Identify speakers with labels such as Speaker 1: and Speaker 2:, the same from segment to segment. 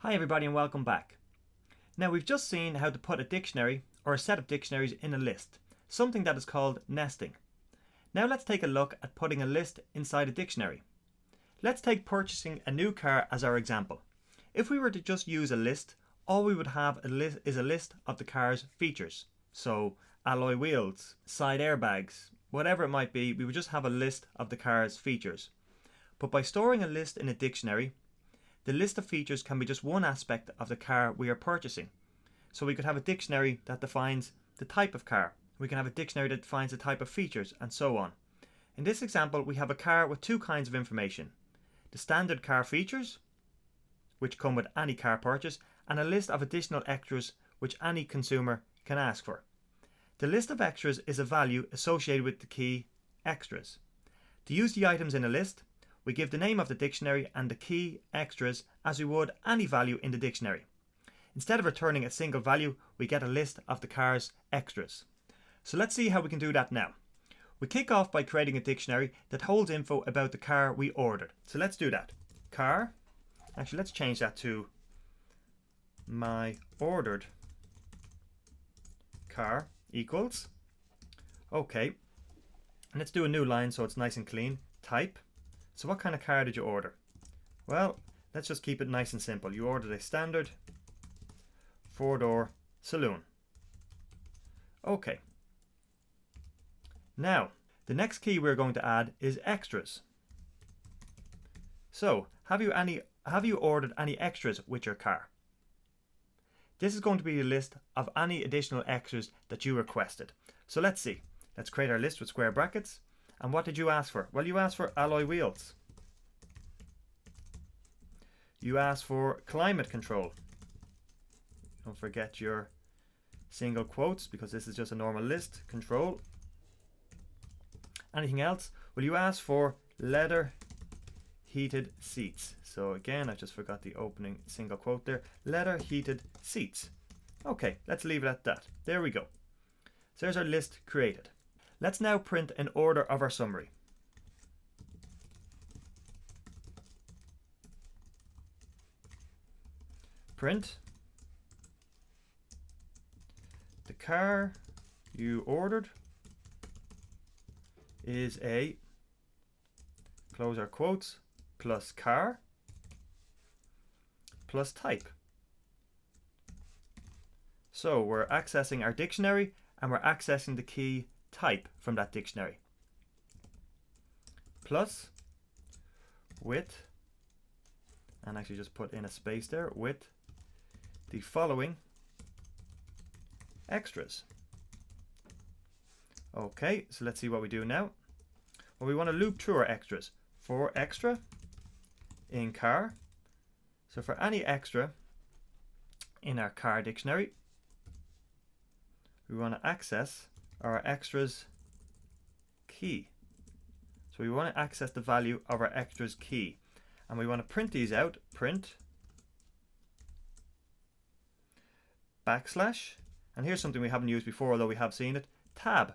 Speaker 1: Hi everybody and welcome back. Now we've just seen how to put a dictionary or a set of dictionaries in a list, something that is called nesting. Now let's take a look at putting a list inside a dictionary. Let's take purchasing a new car as our example. If we were to just use a list, all we would have is a list of the car's features. So alloy wheels, side airbags, whatever it might be, we would just have a list of the car's features. But by storing a list in a dictionary, the list of features can be just one aspect of the car we are purchasing. So we could have a dictionary that defines the type of car. We can have a dictionary that defines the type of features and so on. In this example, we have a car with two kinds of information. The standard car features, which come with any car purchase, and a list of additional extras which any consumer can ask for. The list of extras is a value associated with the key extras. To use the items in a list, we give the name of the dictionary and the key extras as we would any value in the dictionary. Instead of returning a single value, we get a list of the car's extras. So let's see how we can do that now. We kick off by creating a dictionary that holds info about the car we ordered. So let's do that. Car, actually let's change that to my ordered car equals. Okay, and let's do a new line so it's nice and clean. Type. So what kind of car did you order? Well, let's just keep it nice and simple. You ordered a standard 4-door saloon. Okay. Now, the next key we're going to add is extras. So, have you ordered any extras with your car? This is going to be a list of any additional extras that you requested. So let's see. Let's create our list with square brackets. And what did you ask for? Well, you asked for alloy wheels. You asked for climate control. Don't forget your single quotes because this is just a normal list. Control. Anything else? Well, you asked for leather heated seats. So again, I just forgot the opening single quote there. Leather heated seats. Okay, let's leave it at that. There we go. So there's our list created. Let's now print an order of our summary. Print. The car you ordered is a, close our quotes, plus car, plus type. So we're accessing our dictionary and we're accessing the key type from that dictionary. Plus with, and actually just put in a space there, with the following extras. Okay, so let's see what we do now. Well, we want to loop through our extras. For extra in car, so for any extra in our car dictionary, we want to access our extras key. So we want to access the value of our extras key. And we want to print these out. Print backslash. And here's something we haven't used before, although we have seen it. Tab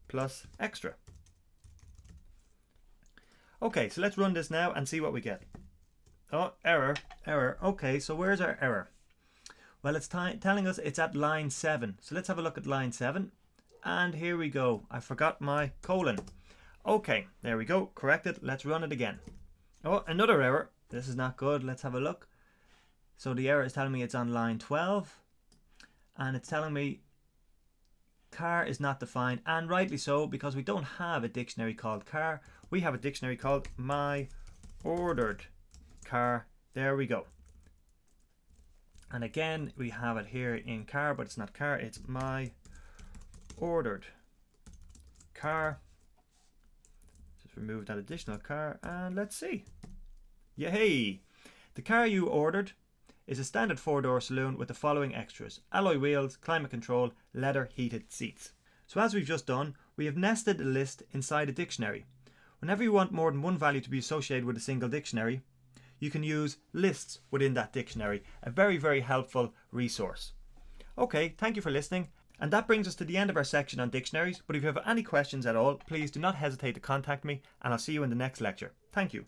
Speaker 1: plus extra. Okay, so let's run this now and see what we get. Oh, error. Okay, so where's our error? Well, it's telling us it's at line 7. So let's have a look at line 7. And here we go. I forgot my colon. Okay, there we go. Corrected. Let's run it again. Oh, another error. This is not good. Let's have a look. So the error is telling me it's on line 12. And it's telling me car is not defined. And rightly so, because we don't have a dictionary called car. We have a dictionary called my ordered car. There we go. And again, we have it here in car, but it's not car. It's my ordered car. Just remove that additional car and let's see. Yay! The car you ordered is a standard 4-door saloon with the following extras: alloy wheels, climate control, leather heated seats. So as we've just done, we have nested a list inside a dictionary. Whenever you want more than one value to be associated with a single dictionary, you can use lists within that dictionary. A very, very helpful resource. Okay, thank you for listening. And that brings us to the end of our section on dictionaries. But if you have any questions at all, please do not hesitate to contact me, and I'll see you in the next lecture. Thank you.